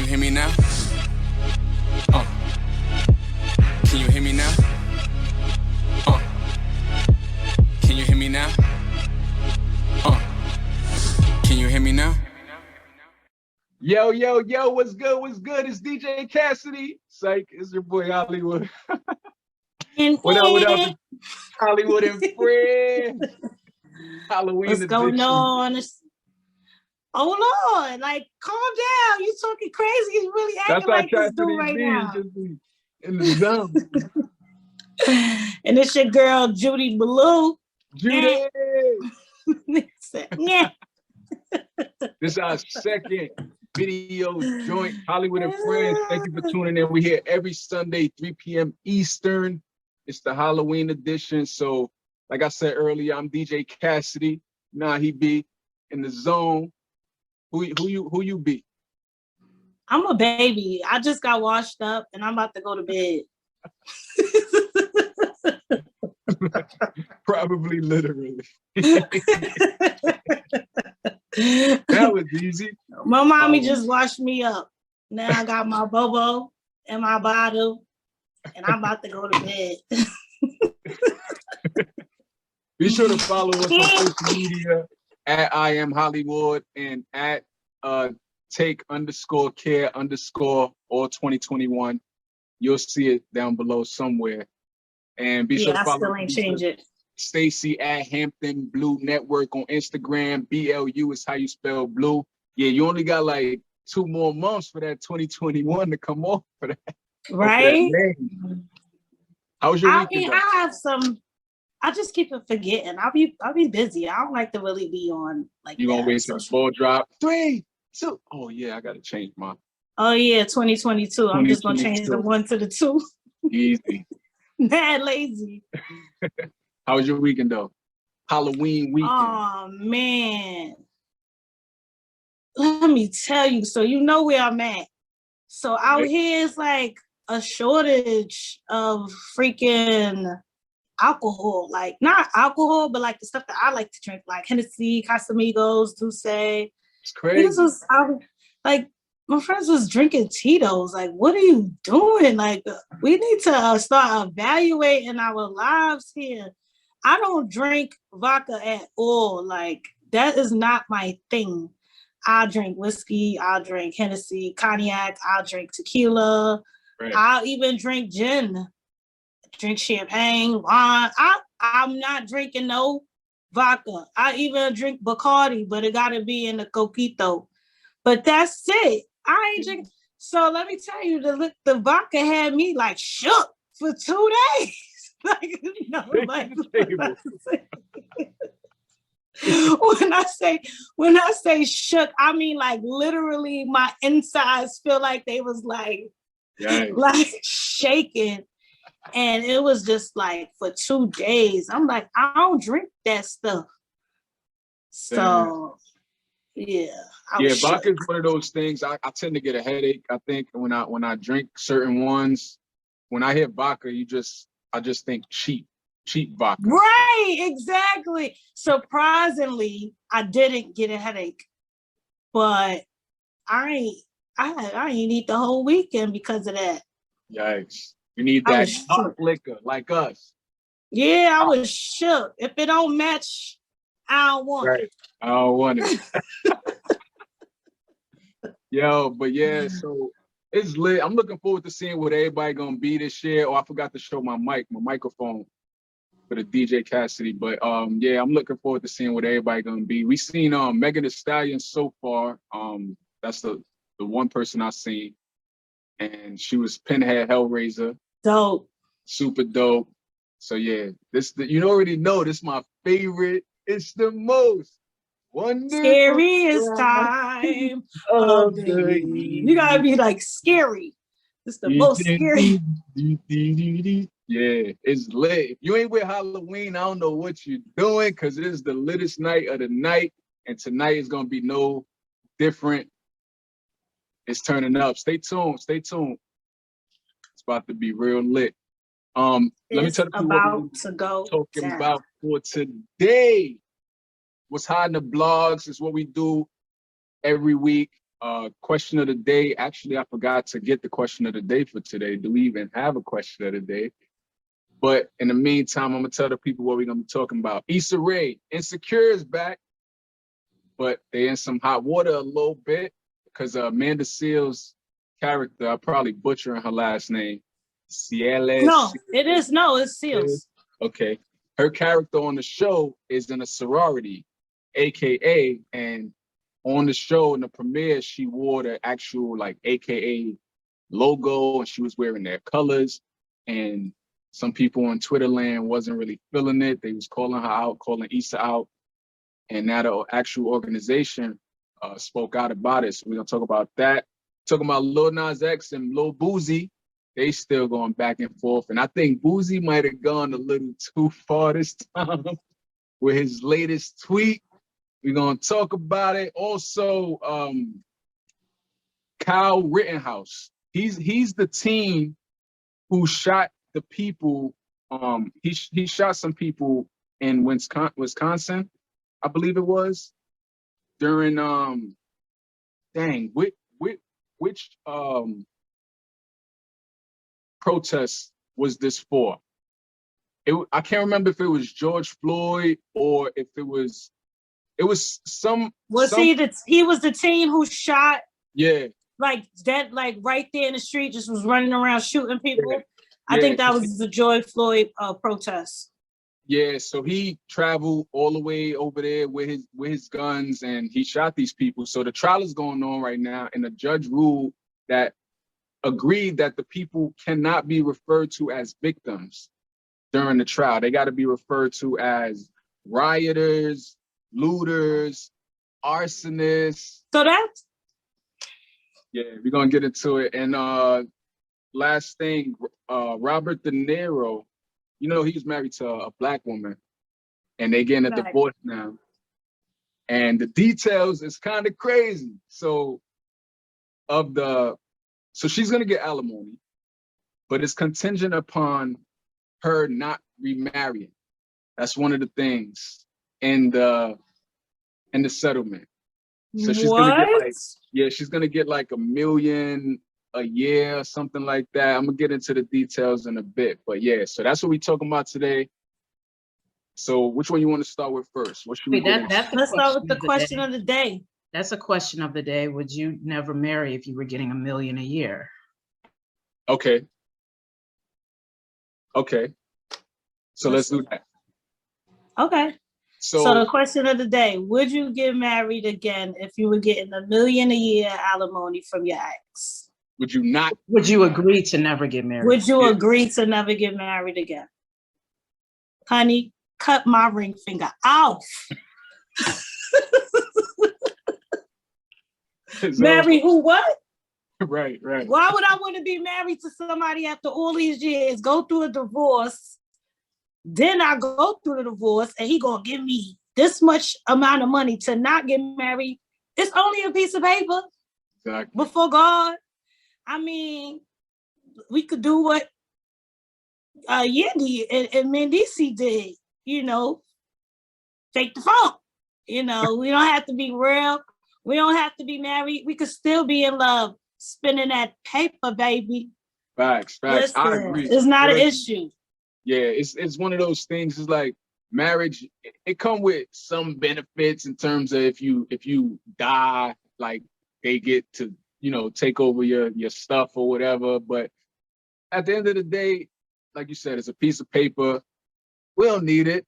hear me now? Can you hear me now? Can you hear me now? Can you hear me now? Yo, yo, yo, what's good? What's good? It's DJ Cassidy. Psych, it's your boy Hollywood. What up, what up? Hollywood and Friends. Halloween What's edition. going on? Oh Lord, like calm down. You talking crazy. You really acting like this dude right now. In the zone. And it's your girl Judy Blu. Judy! Yeah. This is our second video joint, Hollywood and Friends. Thank you for tuning in. We're here every Sunday, 3 p.m. Eastern. It's the Halloween edition. So, like I said earlier, I'm DJ Cassidy. Nah, he be in the zone. Who you be? I'm a baby. I just got washed up and I'm about to go to bed. Probably literally. That was easy. My mommy just washed me up. Now I got my bobo and my bottle and I'm about to go to bed. Be sure to follow us on social media at IAmHolliewood and at take_care_ all 2021. You'll see it down below somewhere. And be sure to follow. I still ain't change it. Stacy at HamptonBluNetwork on Instagram. BLU is how you spell blue. Yeah, you only got like 2 more months for that 2021 to come off for that. Right? How was your weekend? I have some. I just keep forgetting. I'll be busy. I don't like to really be on like. You gonna wait till the ball drop? 3, 2. Oh yeah, I gotta change mine. Oh yeah, 2022. I'm just gonna change the 1 to the 2. Easy. Mad lazy. How was your weekend though? Halloween weekend. Oh man. Let me tell you. So you know where I'm at. So out here is like a shortage of freaking alcohol. Like not alcohol, but like the stuff that I like to drink, like Hennessy, Casamigos, Douce. It's crazy. Like my friends was drinking Tito's. Like, what are you doing? Like, we need to start evaluating our lives here. I don't drink vodka at all. Like, that is not my thing. I'll drink whiskey. I'll drink Hennessy, cognac. I'll drink tequila. Right. I'll even drink gin. Drink champagne, wine. I'm not drinking no vodka. I even drink Bacardi, but it got to be in the coquito. But that's it. I ain't drinking. So let me tell you, the vodka had me like shook for 2 days. Like, no, like, when I say shook, I mean like literally my insides feel like they was like shaking. And it was just like for 2 days. I'm like, I don't drink that stuff. So yeah. Vodka is one of those things. I tend to get a headache. I think when I drink certain ones, when I hear vodka, I just think cheap vodka. Right, exactly. Surprisingly, I didn't get a headache, but I ain't eat the whole weekend because of that. Yikes! You need that hot liquor like us. Yeah, I was shook. If it don't match, I don't want it. I don't want it. Yo, but yeah, so it's lit. I'm looking forward to seeing what everybody gonna be this year. Oh, I forgot to show my microphone for the DJ Cassidy. But yeah, I'm looking forward to seeing what everybody gonna be. We seen Megan Thee Stallion so far. That's the one person I seen, and she was Pinhead Hellraiser. Dope. Super dope. So yeah, you already know this is my favorite. It's the most scariest time of the year. You gotta be like scary. It's the most scary. Yeah, it's lit. If you ain't with Halloween, I don't know what you're doing, because it is the littest night of the night, and tonight is gonna be no different. It's turning up. Stay tuned. Stay tuned. It's about to be real lit. Let me tell you about to go talking down. about for today. What's hot in the blogs is what we do every week. Question of the day. Actually, I forgot to get the question of the day for today. Do we even have a question of the day? But in the meantime, I'm gonna tell the people what we're gonna be talking about. Issa Rae, Insecure is back, but they're in some hot water a little bit because Amanda Seales' character, I'm probably butchering her last name. No, it is. No, it's Seales. Okay. Her character on the show is in a sorority, AKA, and on the show in the premiere, she wore the actual like AKA logo and she was wearing their colors. And some people on Twitter land wasn't really feeling it. They was calling her out, calling Issa out. And now the actual organization spoke out about it. So we're gonna talk about that. Talking about Lil Nas X and Lil Boosie. They still going back and forth. And I think Boosie might have gone a little too far this time with his latest tweet. We're gonna talk about it. Also, Kyle Rittenhouse. He's the teen who shot the people. He shot some people in Wisconsin, I believe it was, during which protest was this for? I can't remember if it was George Floyd or if it was some. He was the teen who shot? Yeah. Like that, like right there in the street, just was running around shooting people. Yeah. I Yeah. think that was the George Floyd protest. Yeah, so he traveled all the way over there with his guns and he shot these people. So the trial is going on right now, and the judge ruled that agreed that the people cannot be referred to as victims during the trial. They got to be referred to as rioters, looters, arsonists. So that's. Yeah, we're gonna get into it. And last thing, Robert DiNero, you know, he was married to a black woman and they getting a divorce now. And the details is kind of crazy. So she's gonna get alimony, but it's contingent upon her not remarrying. That's one of the things in the settlement. So she's gonna get like $1 million a year or something like that. I'm gonna get into the details in a bit, but yeah, so that's what we're talking about today. So which one you want to start with first? What should we Let's start with the question of the day. That's a question of the day. Would you never marry if you were getting $1 million a year? Okay. So let's do that. Okay. So the question of the day, would you get married again if you were getting $1 million a year alimony from your ex? Would you not? Would you agree to never get married? Would you agree to never get married again? Honey, cut my ring finger off. Marry who, what? Right. Why would I want to be married to somebody after all these years, go through a divorce, then I go through the divorce and he gonna give me this much amount of money to not get married? It's only a piece of paper. Exactly. Before God. I mean, we could do what Yendi and Mendici did, you know, take the phone. You know, we don't have to be real. We don't have to be married. We could still be in love, spending that paper, baby. Facts. Listen, I agree. It's not an issue. Yeah, it's one of those things. It's like marriage. It come with some benefits in terms of if you die, like they get to, you know, take over your stuff or whatever. But at the end of the day, like you said, it's a piece of paper. We don't need it.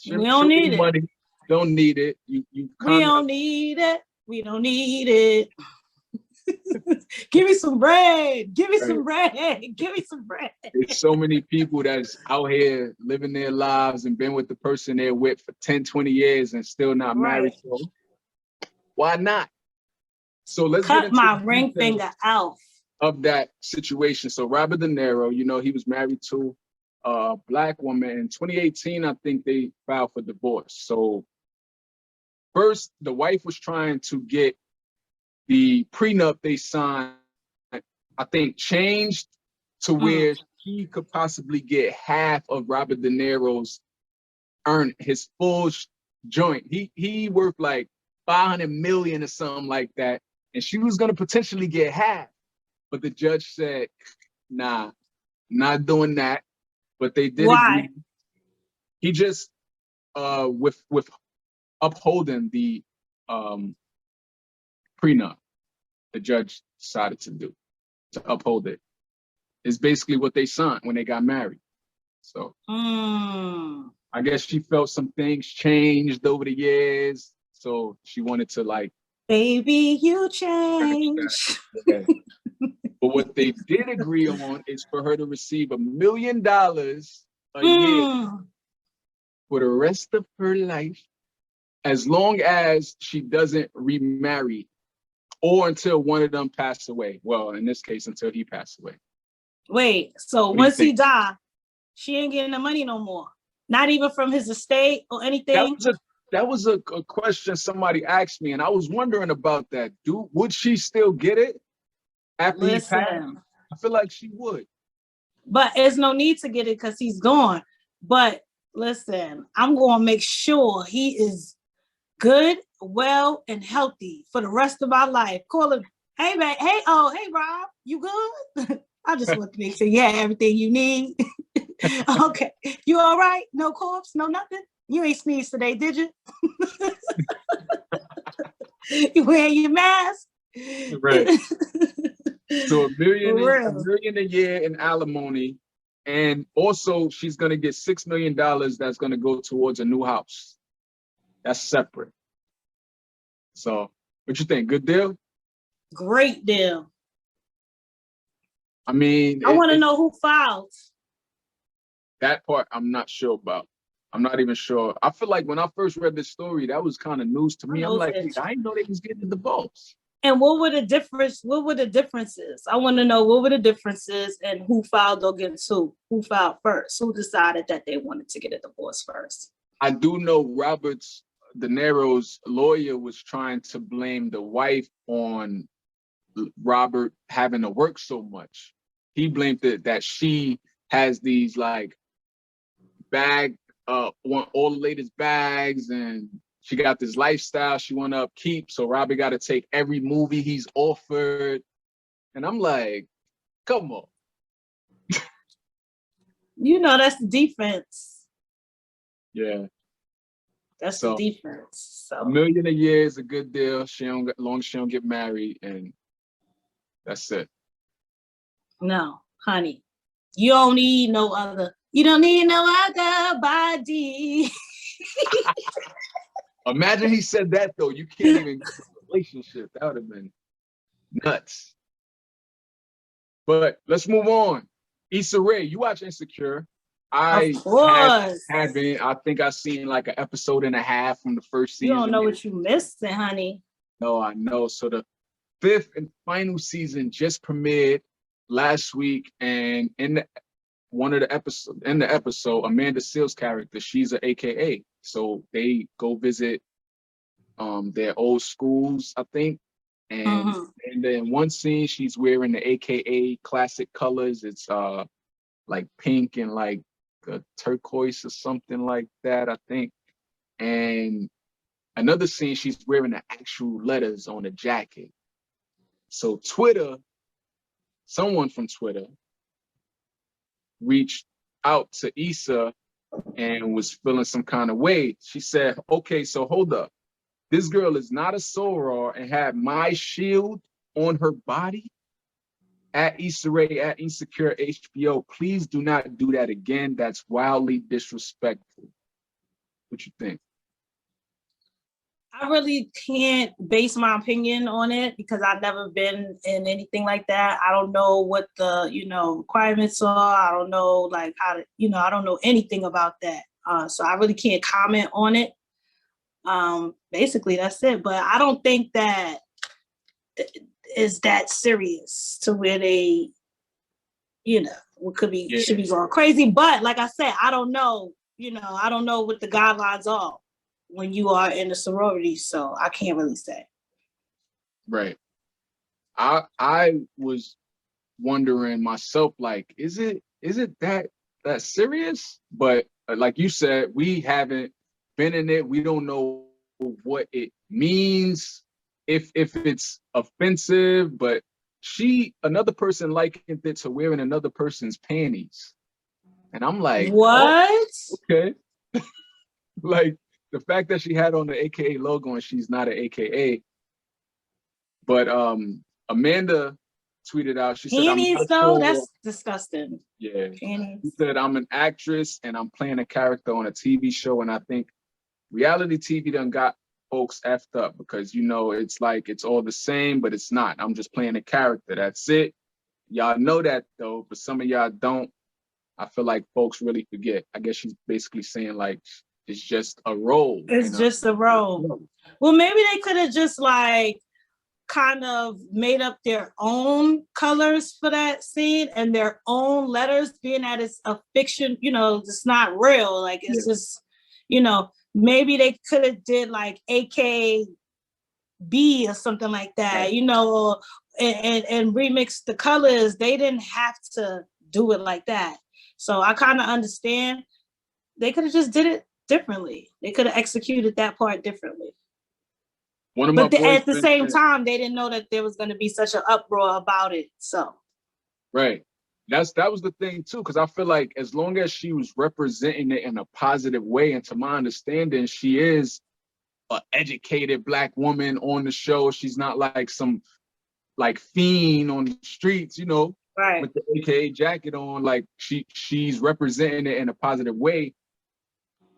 We don't need it. Money. Don't need it. We don't need it. We don't need it. Give me some bread. Give me some bread. Give me some bread. There's so many people that's out here living their lives and been with the person they're with for 10, 20 years and still not married. So why not? So let's cut my ring finger out of that situation. So Robert DiNero, you know, he was married to a black woman. In 2018, I think they filed for divorce. So first, the wife was trying to get the prenup they signed, I think, changed to where he could possibly get half of Robert DiNero's his full joint. He worth like 500 million or something like that. and she was gonna potentially get half, but the judge said, nah, not doing that. But they did Why? agree. He just with upholding the prenup, the judge decided to uphold it. It's basically what they signed when they got married. So I guess she felt some things changed over the years, so she wanted to like, baby, you change. yeah. But what they did agree on is for her to receive $1 million a year for the rest of her life, as long as she doesn't remarry, or until one of them pass away. Well, in this case, until he passed away. Wait, so once he die, she ain't getting the money no more? Not even from his estate or anything? That was a question somebody asked me, and I was wondering about that. Would she still get it after he passed? I feel like she would. But there's no need to get it because he's gone. But listen, I'm going to make sure he is good, well, and healthy for the rest of our life. Call him, hey, man, hey, Rob, you good? I just want to make sure you have everything you need. Okay, you all right? No coughs, no nothing? You ain't sneezed today, did you? You wearing your mask? Right. So $1 million a year in alimony, and also she's gonna get $6 million that's gonna go towards a new house. That's separate. So, what you think? Good deal? Great deal. I mean, I want to know who filed. That part I'm not sure about. I'm not even sure. I feel like when I first read this story, that was kind of news to me. I'm like, I didn't know they was getting the divorce. And what were the differences? I want to know what were the differences and who filed against who? Who filed first? Who decided that they wanted to get a divorce first? I do know Robert DiNero's lawyer was trying to blame the wife on Robert having to work so much. He blamed it that she has these like want all the latest bags, and she got this lifestyle she want to upkeep. So Robbie got to take every movie he's offered. And I'm like, come on. You know, that's the defense. Yeah. That's the defense. So $1 million a year is a good deal. As long as she don't get married, and that's it. No, honey, you don't need no other. You don't need no other body. Imagine he said that though. You can't even get a relationship. That would have been nuts. But let's move on. Issa Rae, you watch Insecure. Of course. Haven't. I think I've seen like an episode and a half from the first season. You don't know what you missing, honey. No, I know. So the 5th and final season just premiered last week, and in the episode, Amanda Seales' character, she's an AKA. So they go visit their old schools, I think. And then one scene, she's wearing the AKA classic colors. It's like pink and like a turquoise or something like that, I think. And another scene, she's wearing the actual letters on the jacket. So someone from Twitter reached out to Issa and was feeling some kind of way. She said, okay, so hold up. This girl is not a soror and had my shield on her body. At Issa Rae, at Insecure HBO, please do not do that again. That's wildly disrespectful. What you think? I really can't base my opinion on it because I've never been in anything like that. I don't know what the, requirements are. I don't know like how to, I don't know anything about that. So I really can't comment on it. Basically that's it. But I don't think that is that serious to where they, should be going crazy. But like I said, I don't know, I don't know what the guidelines are when you are in a sorority, so I can't really say. Right. I was wondering myself, like, is it that serious? But like you said, we haven't been in it. We don't know what it means. if it's offensive, but another person likened it to wearing another person's panties. And I'm like, what? Oh, okay. Like the fact that she had on the AKA logo and she's not an AKA. But Amanda tweeted out, she said, Panties though? That's disgusting. Yeah. Panties. She said, I'm an actress and I'm playing a character on a TV show. And I think reality TV done got folks effed up because, you know, it's like it's all the same, but it's not. I'm just playing a character. That's it. Y'all know that though, but some of y'all don't. I feel like folks really forget. I guess she's basically saying like it's just a role. It's just a role. Well, maybe they could have just like kind of made up their own colors for that scene and their own letters, being that it's a fiction, you know, it's not real. Like it's just, you know, maybe they could have did like AKB or something like that, right. You know, and remix the colors. They didn't have to do it like that. So I kind of understand. They could have just did it differently. They could have executed that part differently. But at the same time, they didn't know that there was going to be such an uproar about it. So, right. That was the thing too, because I feel like as long as she was representing it in a positive way, and to my understanding, she is an educated Black woman on the show. She's not like some like fiend on the streets, you know, right, with the AKA jacket on. Like she's representing it in a positive way.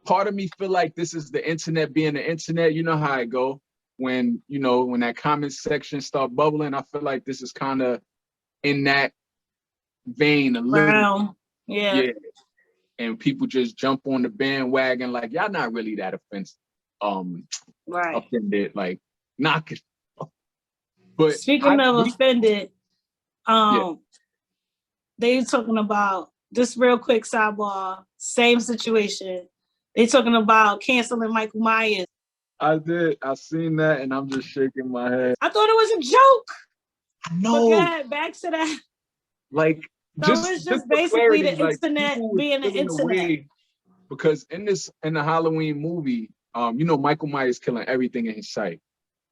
Part of me feel like this is the internet being the internet. You know how it go. When, you know, when that comment section start bubbling, I feel like this is kind of in that vein a little. Yeah. And people just jump on the bandwagon like, y'all not really that offensive. Right. Offended, like, knock it. But speaking of offended, they talking about, just real quick sidebar, same situation. They talking about canceling Michael Myers. I did. I seen that, and I'm just shaking my head. I thought it was a joke. No. But God, back to that. Like, so it's just basically the internet being the internet. Because in the Halloween movie, you know, Michael Myers killing everything in his sight,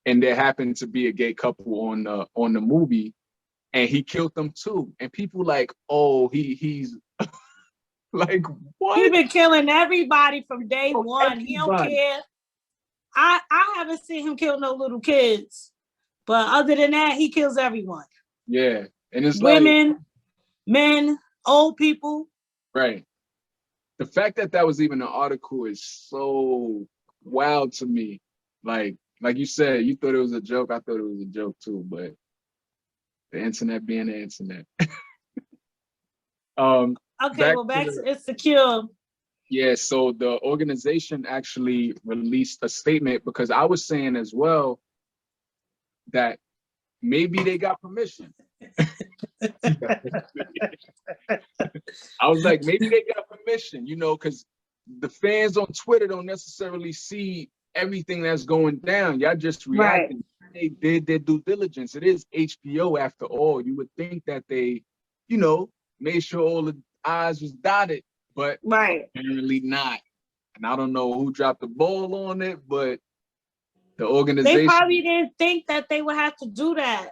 and there happened to be a gay couple on the movie, and he killed them too. And people like, oh, he's like, what? He been killing everybody from day one. He don't care. I haven't seen him kill no little kids, but other than that, he kills everyone. Yeah, and it's women, like, men, old people. Right. The fact that was even an article is so wild to me. Like you said, you thought it was a joke. I thought it was a joke too, but the internet being the internet. Okay, well, back to Insecure. Yeah, so the organization actually released a statement, because I was saying as well that maybe they got permission. I was like, maybe they got permission, you know, because the fans on Twitter don't necessarily see everything that's going down. Y'all just reacting. Right. They did their due diligence. It is HBO after all. You would think that they, you know, made sure all the I's was dotted. But apparently not. And I don't know who dropped the ball on it, but the organization. They probably didn't think that they would have to do that.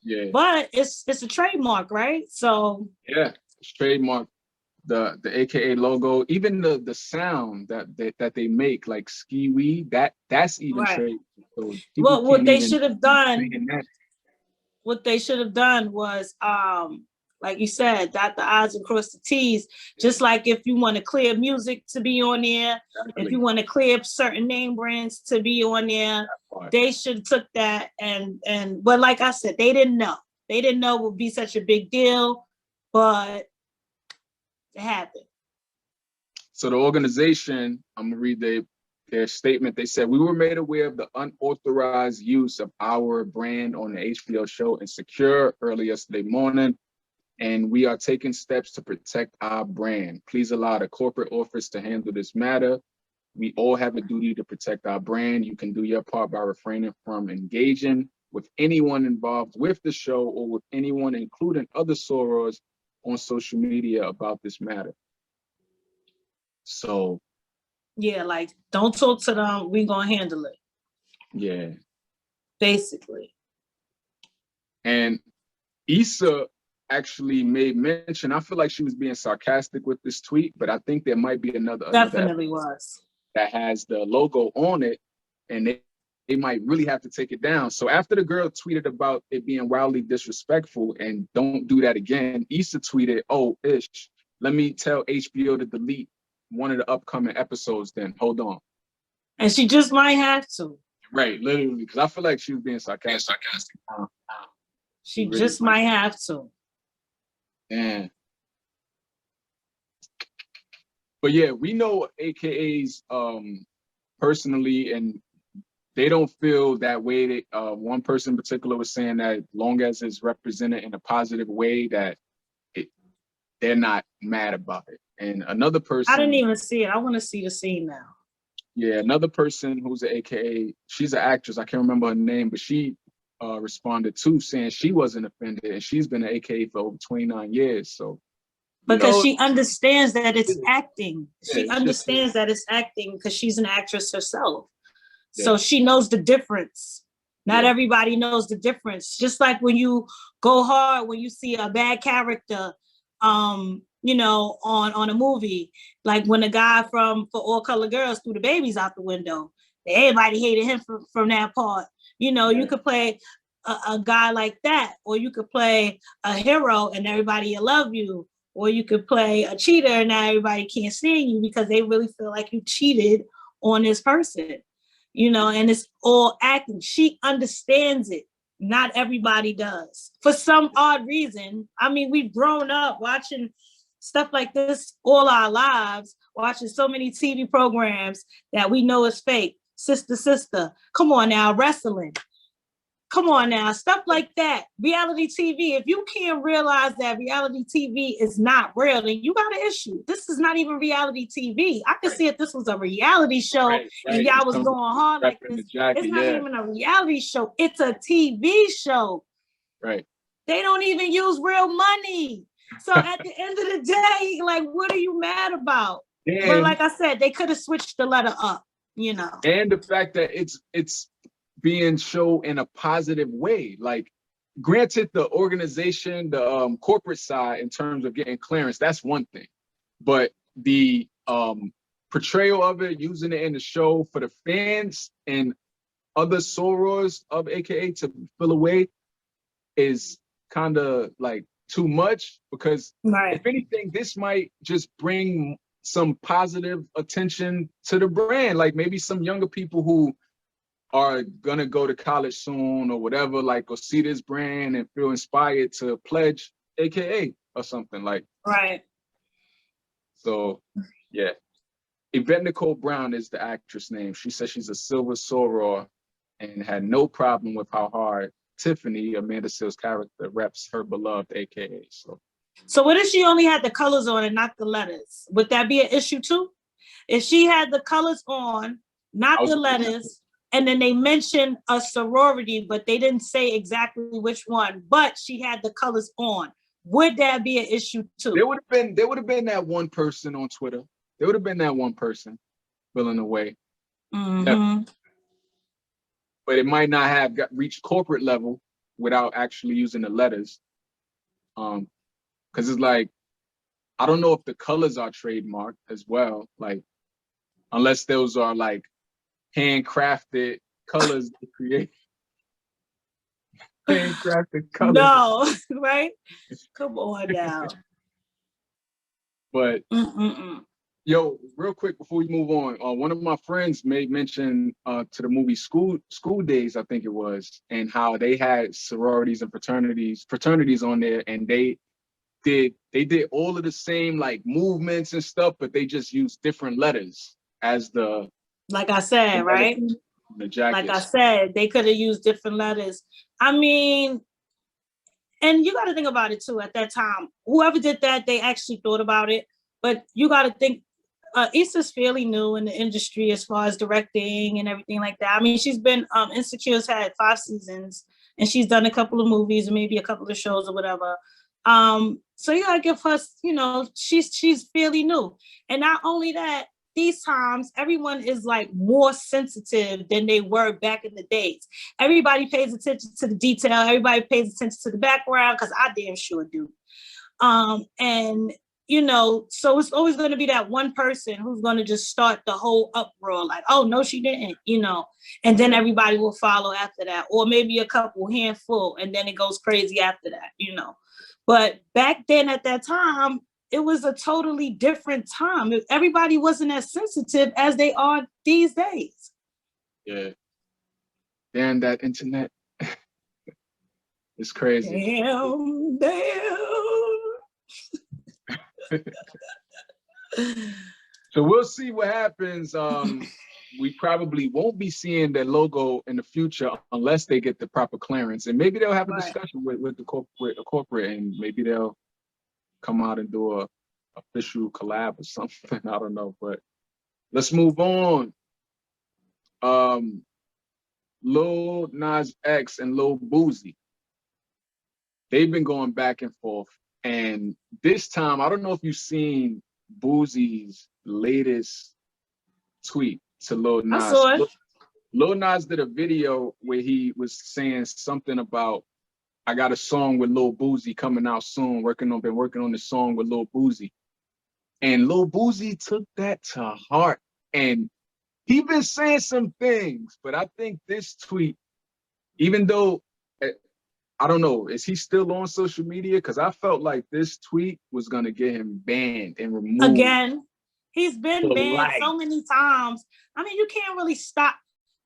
Yeah. But it's a trademark, right? So yeah, it's trademark. The AKA logo, even the sound that they make, like ski wee, that's even trademark. So well, what they should have done. What they should have done was like you said, dot the I's and cross the T's. Just like if you want to clear music to be on there, if you want to clear certain name brands to be on there, they should have took that and but like I said, they didn't know. They didn't know it would be such a big deal, but it happened. So the organization, I'm gonna read their statement. They said, we were made aware of the unauthorized use of our brand on the HBO show Insecure early yesterday morning, and we are taking steps to protect our brand. Please allow the corporate office to handle this matter. We all have a duty to protect our brand. You can do your part by refraining from engaging with anyone involved with the show or with anyone, including other sorors, on social media about this matter. So yeah, like don't talk to them, we're gonna handle it. Yeah. basically. And Issa actually made mention, I feel like she was being sarcastic with this tweet, but I think there might be another Definitely was. that has the logo on it, and they might really have to take it down. So after the girl tweeted about it being wildly disrespectful and don't do that again, Issa tweeted, "Oh, ish, let me tell HBO to delete one of the upcoming episodes then. Hold on." And she just might have to. Right, literally, because I feel like she was being sarcastic. She really just might have to. Yeah. But yeah, we know AKAs personally, and they don't feel that way. One person in particular was saying that long as it's represented in a positive way, that they're not mad about it. And another person, I didn't even see it. I want to see the scene now. Yeah, another person who's an AKA, she's an actress, I can't remember her name, but she responded too, saying she wasn't offended, and she's been an AKA for over 29 years. So because she understands that it's acting. She it's understands that it's acting because she's an actress herself. Yeah. So she knows the difference. Not everybody knows the difference. Just like when you go hard, when you see a bad character, you know, on a movie, like when the guy from For All Color Girls threw the babies out the window, everybody hated him from that part. You know, you could play a guy like that, or you could play a hero and everybody will love you, or you could play a cheater and now everybody can't stand you because they really feel like you cheated on this person, you know, and it's all acting. She understands it. Not everybody does. For some odd reason. I mean, we've grown up watching stuff like this all our lives, watching so many TV programs that we know is fake. Sister, come on now, wrestling. Come on now, stuff like that. Reality TV. If you can't realize that reality TV is not real, then you got an issue. This is not even reality TV. I could see if this was a reality show and y'all was going hard like this. It's not even a reality show. It's a TV show. Right. They don't even use real money. So at the end of the day, like, what are you mad about? But like I said, they could have switched the letter up, you know. And the fact that it's being shown in a positive way. Like, granted, the organization, the corporate side in terms of getting clearance, that's one thing. But the portrayal of it, using it in the show for the fans and other sorors of AKA to feel away is kind of like too much, because if anything, this might just bring some positive attention to the brand. Like maybe some younger people who are gonna go to college soon or whatever, like, or see this brand and feel inspired to pledge AKA or something like. Right. So yeah. Yvette Nicole Brown is the actress name. She says she's a silver soror and had no problem with how hard Tiffany, Amanda Seal's character, reps her beloved AKA. So what if she only had the colors on and not the letters? Would that be an issue too? If she had the colors on, not the letters, and then they mentioned a sorority, but they didn't say exactly which one, but she had the colors on, would that be an issue too? There would have been that one person on Twitter. There would have been that one person feeling away. Mm-hmm. But it might not have reached corporate level without actually using the letters. Because it's like, I don't know if the colors are trademarked as well, like, unless those are like handcrafted colors to create. Handcrafted colors. No, right? Come on now. But yo, real quick before we move on, one of my friends made mention to the movie School Days, I think it was, and how they had sororities and fraternities on there, and they did all of the same like movements and stuff, but they just used different letters as the. Like I said, right? The jackets. Like I said, they could have used different letters. I mean, and you got to think about it too. At that time, whoever did that, they actually thought about it. But you got to think. Issa's fairly new in the industry as far as directing and everything like that. I mean, she's been Insecure's had 5 seasons, and she's done a couple of movies and maybe a couple of shows or whatever. So you gotta give her, you know, she's fairly new. And not only that, these times, everyone is like more sensitive than they were back in the days. Everybody pays attention to the detail. Everybody pays attention to the background, because I damn sure do. And you know, so it's always going to be that one person who's going to just start the whole uproar, like, oh no, she didn't, you know, and then everybody will follow after that, or maybe a couple handful, and then it goes crazy after that, you know. But back then at that time, it was a totally different time. Everybody wasn't as sensitive as they are these days. Yeah. Damn, that internet. It's crazy. Damn. So we'll see what happens. We probably won't be seeing their logo in the future unless they get the proper clearance, and maybe they'll have a discussion with the corporate, and maybe they'll come out and do a official collab or something. I don't know, but let's move on. Lil Nas X and Lil Boosie, they've been going back and forth, and this time, I don't know if you've seen Boosie's latest tweet to Lil Nas. I saw it. Lil Nas did a video where he was saying something about, I got a song with Lil Boosie coming out soon, been working on the song with Lil Boosie. And Lil Boosie took that to heart. And he been saying some things, but I think this tweet, even though, I don't know, is he still on social media? Because I felt like this tweet was going to get him banned and removed. Again, he's been banned so many times. I mean, you can't really stop.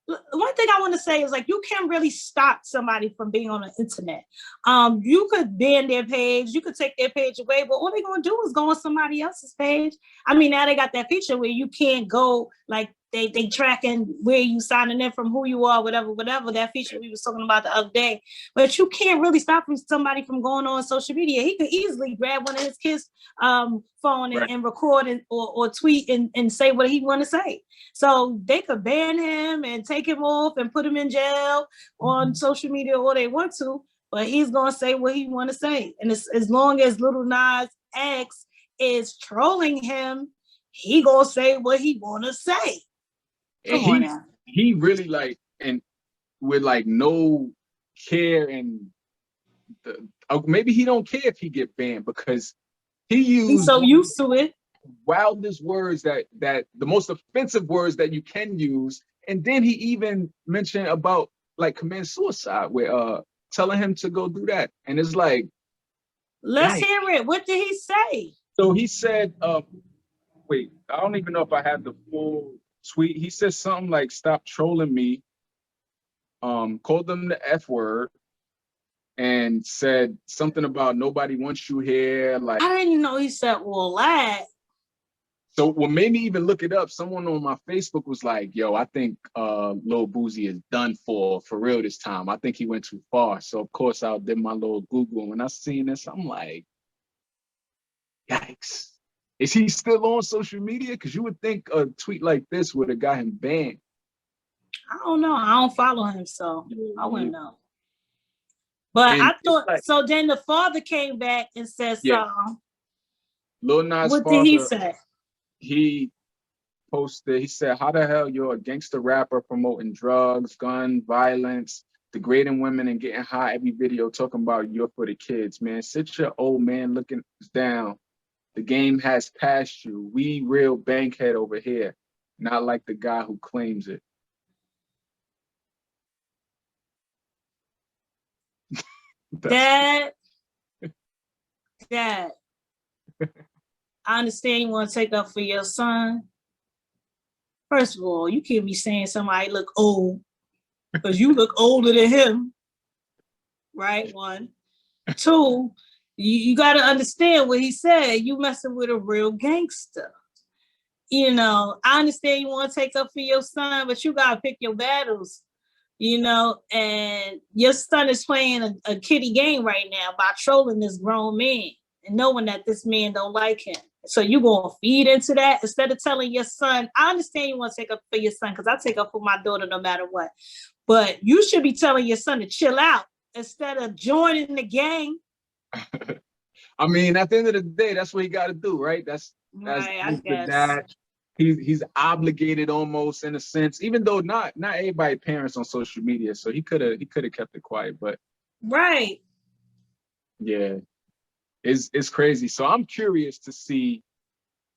One thing I want to say is, like, you can't really stop somebody from being on the internet. You could ban their page, you could take their page away, but all they're going to do is go on somebody else's page. I mean, now they got that feature where you can't go, like, they tracking where you signing in from, who you are, whatever, that feature we was talking about the other day. But you can't really stop somebody from going on social media. He could easily grab one of his kids' phone and record or tweet and say what he want to say. So they could ban him and take him off and put him in jail on social media all they want to, but he's going to say what he want to say. And as long as Lil Nas X is trolling him, he going to say what he want to say. And he really, like, and with like no care, and maybe he don't care if he get banned, because he's so used to it. Wildest words that the most offensive words that you can use. And then he even mentioned about like commit suicide, with telling him to go do that. And it's like, let's hear it. What did he say? So he said, wait, I don't even know if I have the full tweet. He said something like, stop trolling me, called them the F word, and said something about nobody wants you here. Like, I didn't know he said all that. So what made me even look it up, someone on my Facebook was like, yo, I think Lil Boosie is done for real this time. I think he went too far. So of course I did my little Google, and when I seen this, I'm like, yikes. Is he still on social media? Because you would think a tweet like this would have got him banned. I don't know. I don't follow him, so I wouldn't know. But I thought, like, so then the father came back and said something. Lil Nas' what father, did he say? He posted, he said, how the hell you're a gangster rapper promoting drugs, gun violence, degrading women, and getting high every video talking about you're for the kids, man. Sit your old man looking down. The game has passed you. We real bankhead over here, not like the guy who claims it. Dad, I understand you want to take up for your son. First of all, you can't be saying somebody look old, because you look older than him, right? One. Two, you got to understand what he said. You messing with a real gangster. You know, I understand you want to take up for your son, but you got to pick your battles, you know, and your son is playing a kiddie game right now by trolling this grown man and knowing that this man don't like him. So you going to feed into that instead of telling your son, I understand you want to take up for your son, because I take up for my daughter no matter what. But you should be telling your son to chill out instead of joining the gang. I mean, at the end of the day, that's what he got to do, right? That's right, the dad. he's obligated almost in a sense, even though not everybody parents on social media, so he could have kept it quiet, but right. Yeah, it's crazy. So I'm curious to see.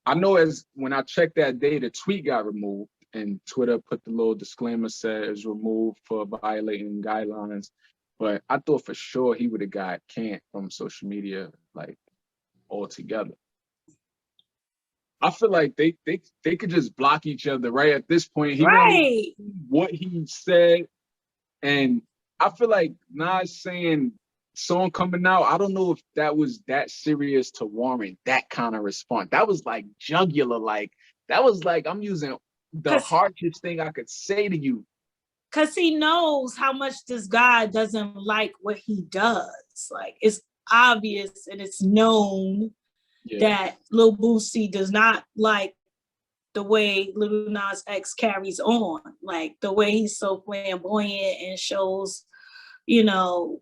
I know as when I checked that day, the tweet got removed, and Twitter put the little disclaimer said it was removed for violating guidelines. But I thought for sure he would have got canned from social media like altogether. I feel like they could just block each other right at this point. He Right. what he said, and I feel like Nas saying song coming out, I don't know if that was that serious to warrant that kind of response. That was like jugular, like that was like I'm using the harshest thing I could say to you. Cause he knows how much this guy doesn't like what he does. Like it's obvious and it's known that Lil Boosie does not like the way Lil Nas X carries on, like the way he's so flamboyant and shows, you know,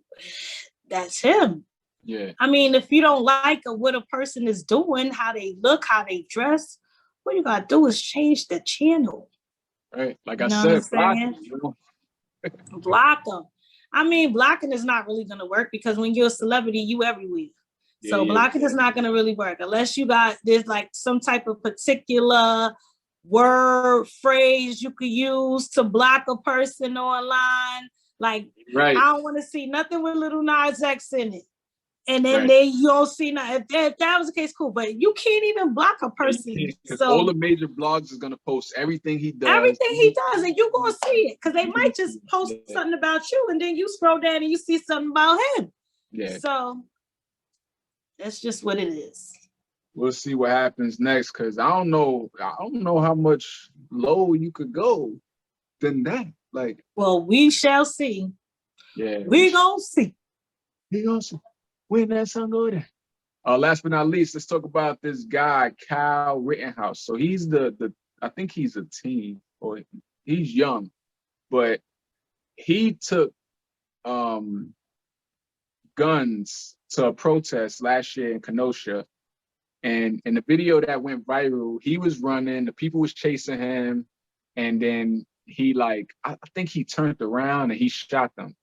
that's him. Yeah. I mean, if you don't like what a person is doing, how they look, how they dress, what you gotta do is change the channel. Right. Like you I know said, block them, you know? Block them. I mean, blocking is not really gonna work because when you're a celebrity, you everywhere. So blocking is not gonna really work unless you got there's like some type of particular word, phrase you could use to block a person online. Like, I don't want to see nothing with Lil Nas X in it. And then you don't see nothing. If that was the case, cool. But you can't even block a person. So all the major blogs is gonna post everything he does. Everything he does, and you're gonna see it. Because they might just post something about you, and then you scroll down and you see something about him. Yeah. So that's just what it is. We'll see what happens next, because I don't know how much low you could go than that. Like, well, we shall see. Yeah. We gonna see. We gonna see. When that song go there. Last but not least, let's talk about this guy, Kyle Rittenhouse. So he's the I think he's a teen, or he's young, but he took guns to a protest last year in Kenosha. And in the video that went viral, he was running, the people was chasing him, and then he I think he turned around and he shot them.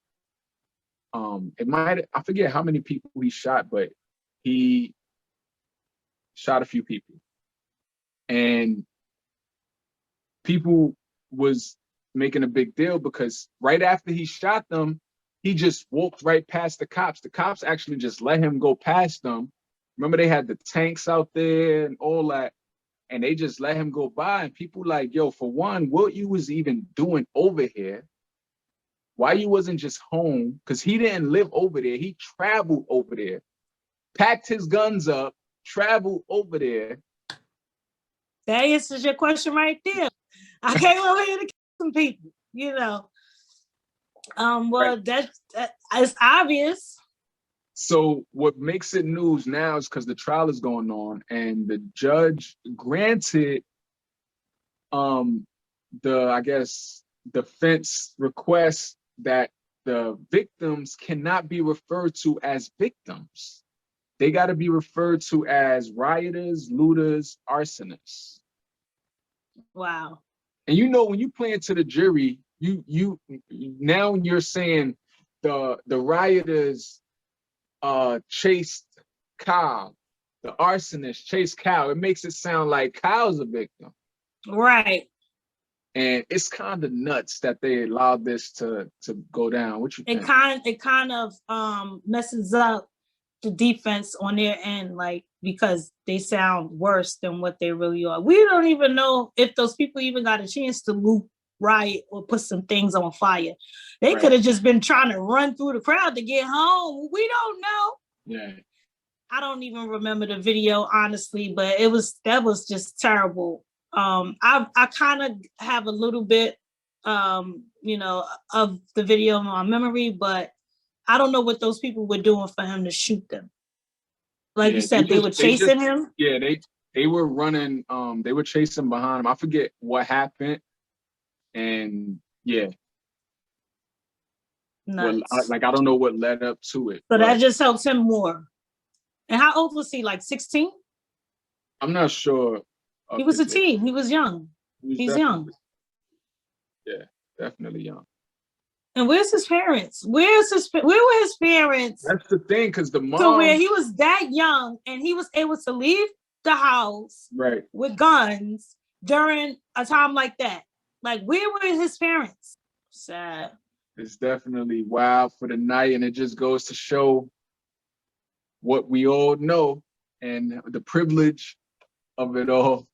I forget how many people he shot, but he shot a few people. And people was making a big deal because right after he shot them, he just walked right past the cops. The cops actually just let him go past them. Remember, they had the tanks out there and all that, and they just let him go by. And people like, yo, for one, what you was even doing over here? Why you wasn't just home? Because he didn't live over there. He traveled over there, packed his guns up, traveled over there. That answers your question right there. I came over here to kill some people, you know. Well, that's obvious. So what makes it news now is because the trial is going on, and the judge granted defense request that the victims cannot be referred to as victims. They got to be referred to as rioters, looters, arsonists. Wow. And you know, when you play into the jury, you now you're saying the rioters chased Kyle, the arsonist chased Kyle. It makes it sound like Kyle's a victim. Right. And it's kind of nuts that they allowed this to go down. What you think? It kind of messes up the defense on their end, like, because they sound worse than what they really are. We don't even know if those people even got a chance to loot, riot, or put some things on fire. They could have just been trying to run through the crowd to get home. We don't know. Yeah. I don't even remember the video, honestly, but that was just terrible. I kind of have a little bit, you know, of the video in my memory, but I don't know what those people were doing for him to shoot them. Like you said, they were chasing him. Yeah, they were running. They were chasing behind him. I forget what happened, and yeah. Well, I don't know what led up to it. But that just helps him more. And how old was he? Like 16? I'm not sure. He was a teen. He was young. He's young. Yeah, definitely young. And where's his parents? Where were his parents? That's the thing, because the mom. So where he was that young and he was able to leave the house right with guns during a time like that. Like, where were his parents? Sad. It's definitely wild for the night, and it just goes to show what we all know and the privilege of it all.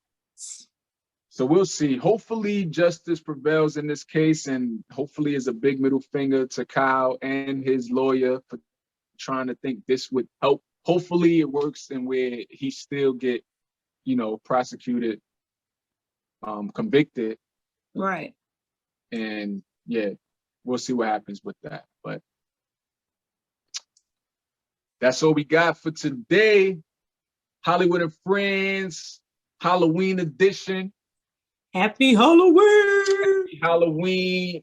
So we'll see. Hopefully justice prevails in this case, and hopefully is a big middle finger to Kyle and his lawyer for trying to think this would help. Hopefully it works in where he still get, prosecuted, convicted. Right. And yeah, we'll see what happens with that. But that's all we got for today. Hollywood and Friends, Halloween edition. Happy Halloween! Happy Halloween.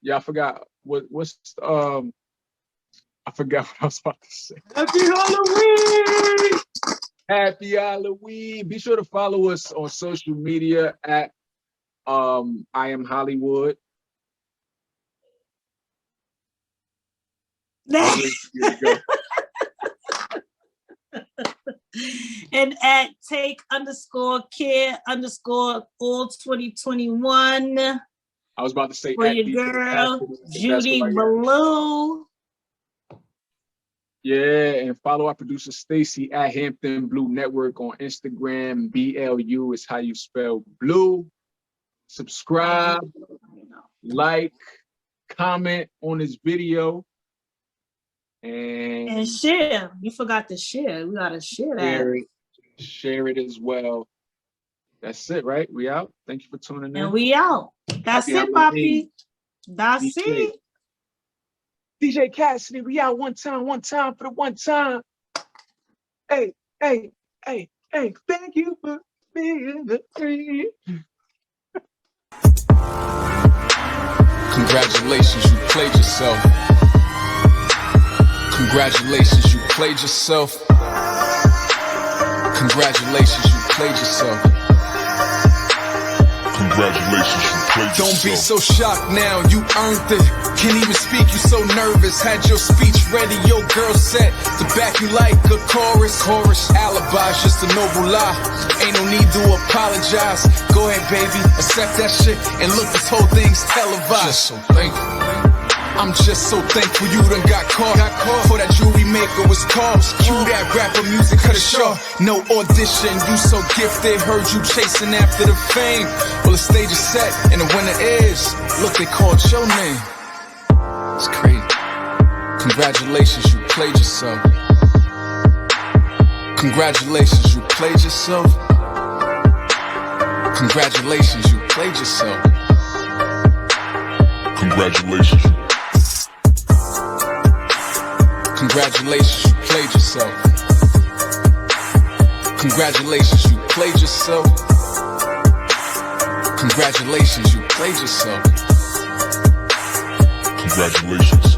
Yeah, I forgot what's I forgot what I was about to say. Happy Halloween! Happy Halloween. Be sure to follow us on social media at IAmHolliewood. And at take_care_all2021. I was about to say for your girl, Judy Blu. Yeah, and follow our producer Stacy at HamptonBluNetwork on Instagram. BLU is how you spell blue. Subscribe, like, comment on this video. And share. You forgot to share. We gotta share that. Share it as well. That's it, right? We out. Thank you for tuning in. And we out. That's it, Poppy. That's it. DJ Cassidy, we out one time for the one time. Hey. Thank you for being the free. Congratulations, you played yourself. Congratulations, you played yourself. Congratulations, you played yourself. Congratulations, you played yourself. Don't be so shocked now, you earned it. Can't even speak, you so nervous. Had your speech ready, your girl set to back you like a chorus. Alibi's just a noble lie. Ain't no need to apologize. Go ahead, baby, accept that shit and look, this whole thing's televised. Just so thankful. I'm just so thankful you done got caught. For that jewelry maker was called. Cue that rapper music, cut it short. No audition, you so gifted. Heard you chasing after the fame. Well, the stage is set and the winner is. Look, they called your name. It's crazy. Congratulations, you played yourself. Congratulations, you played yourself. Congratulations, you played yourself. Congratulations. Congratulations, you played yourself. Congratulations, you played yourself. Congratulations, you played yourself. Congratulations.